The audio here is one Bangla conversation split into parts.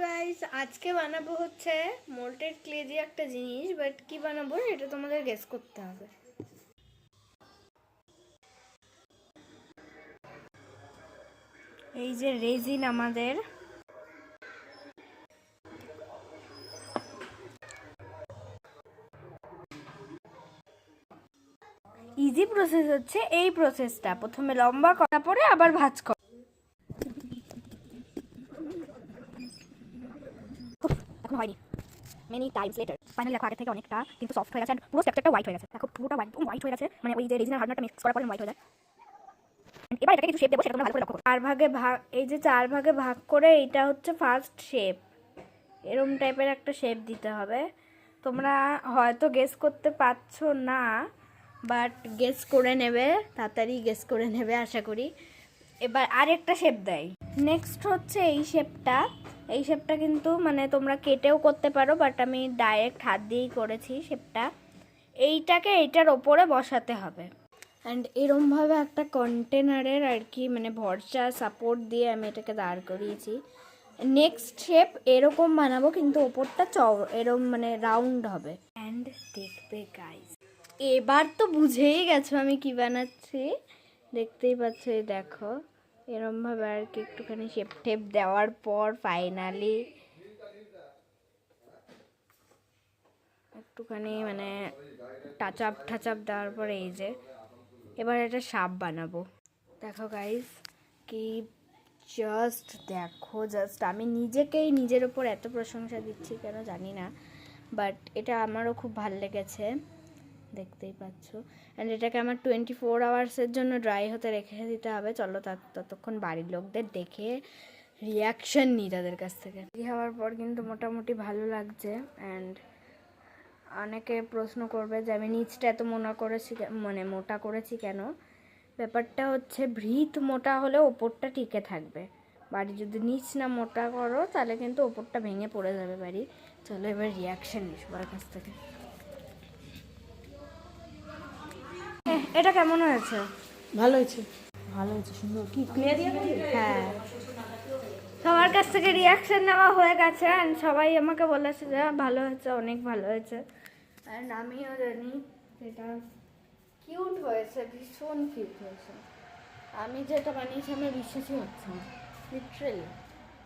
গাইস, আজকে বানাবো হচ্ছে মোল্টেড ক্লে দিয়ে একটা জিনিস, বাট কি বানাবো এটা তোমাদের গেস করতে হবে। এই যে রেজিন আমাদের, ইজি প্রসেস হচ্ছে এই প্রসেসটা। প্রথমে লম্বা করা পরে আবার ভাঁজ করা। এখন হয়নি, মেনি টাইমস লেটার ফাইনালি দেখো আগে থেকে অনেকটা কিন্তু সফট হয়ে গেছে, পুরো স্ট্রাকচারটা হোয়াইট হয়ে গেছে। দেখো পুরোটা একদম হোয়াইট হয়ে গেছে, মানে ওই যে রেজিনের হার্ডনারটা মিক্স করার পরে হোয়াইট হয়ে যায়। এবার এটাকে কিছু শেপ দেবো, সেটা তোমরা ভালো করে লক্ষ্য করো। এই যে 4 ভাগে ভাগ করে এইটা হচ্ছে ফার্স্ট শেপ। এরকম টাইপের একটা শেপ দিতে হবে। তোমরা হয়তো গেস করতে পারছো না, বাট গেস করে নেবে, তাড়াতাড়ি গেস করে নেবে আশা করি। এবার আরেকটা শেপ দেয়। নেক্সট হচ্ছে এই শেপটা কিন্তু মানে তোমরা কেটেও করতে পারো, বাট আমি ডাইরেক্ট হাত দিয়েই করেছি শেপটা। এইটাকে এইটার ওপরে বসাতে হবে। অ্যান্ড এরমভাবে একটা কন্টেনারের আর কি মানে ভরসা সাপোর্ট দিয়ে আমি এটাকে দাঁড় করিয়েছি। নেক্সট শেপ এরকম বানাবো, কিন্তু ওপরটা এরম মানে রাউন্ড হবে। অ্যান্ড দেখবে গাইস, এবার তো বুঝেই গেছো আমি কি বানাচ্ছি, দেখতেই পাচ্ছ। এই দেখো এরমভাবে আর কি একটুখানি শেপ টেপ দেওয়ার পর ফাইনালি একটুখানি মানে টাচ আপ দেওয়ার পর এই যে এবার এটা সাপ বানাবো। দেখো গাইস, কি জাস্ট আমি নিজেকেই নিজের ওপর এত প্রশংসা দিচ্ছি কেন জানি না, বাট এটা আমারও খুব ভালো লেগেছে, দেখতেই পাচ্ছ। অ্যান্ড এটাকে আমার 24 আওয়ার্সের জন্য ড্রাই হতে রেখে দিতে হবে। চলো ততক্ষণ বাড়ির লোকদের দেখে রিয়াকশান নিই তাদের কাছ থেকে। হওয়ার পর কিন্তু মোটামুটি ভালো লাগছে। অ্যান্ড অনেকে প্রশ্ন করবে যে আমি নিচটা এত মোটা করেছি কেন। ব্যাপারটা হচ্ছে ভৃত মোটা হলে ওপরটা টিকে থাকবে। বাড়ি যদি নিচ না মোটা করো তাহলে কিন্তু ওপরটা ভেঙে পড়ে যাবে বাড়ি। চলো এবার রিয়াকশান নিই সবার কাছ থেকে। এটা কেমন হয়েছে? ভালো হয়েছে, সুন্দর। কি ক্লিয়ার দিয়ে? হ্যাঁ, সবার কাছ থেকে রিয়াকশান নেওয়া হয়ে গেছে। অ্যান্ড সবাই আমাকে বলেছে যে ভালো হয়েছে, অনেক ভালো হয়েছে। অ্যান্ড আমিও জানি এটা কিউট হয়েছে, ভীষণ কিউট হয়েছে। আমি যেটা বানিয়েছি আমার বিশ্বাসই হচ্ছে না, লিটারেলি।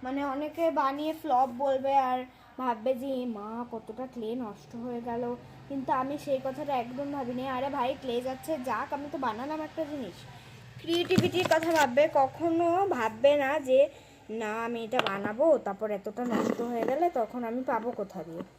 মানে অনেকে বানিয়ে ফ্লপ বলবে আর ভাববে যে মা কতটা ক্লে নষ্ট হয়ে গেল, কিন্তু আমি সেই কথাটা একদম ভাবিনি। আরে ভাই, ক্লে যাচ্ছে যাক, আমি তো বানালাম একটা জিনিস। ক্রিয়েটিভিটির কথা ভাববে, কখনো ভাববে না যে না আমি এটা বানাবো তারপর এতটা নষ্ট হয়ে গেলে তখন আমি পাবো কোথা দিয়ে।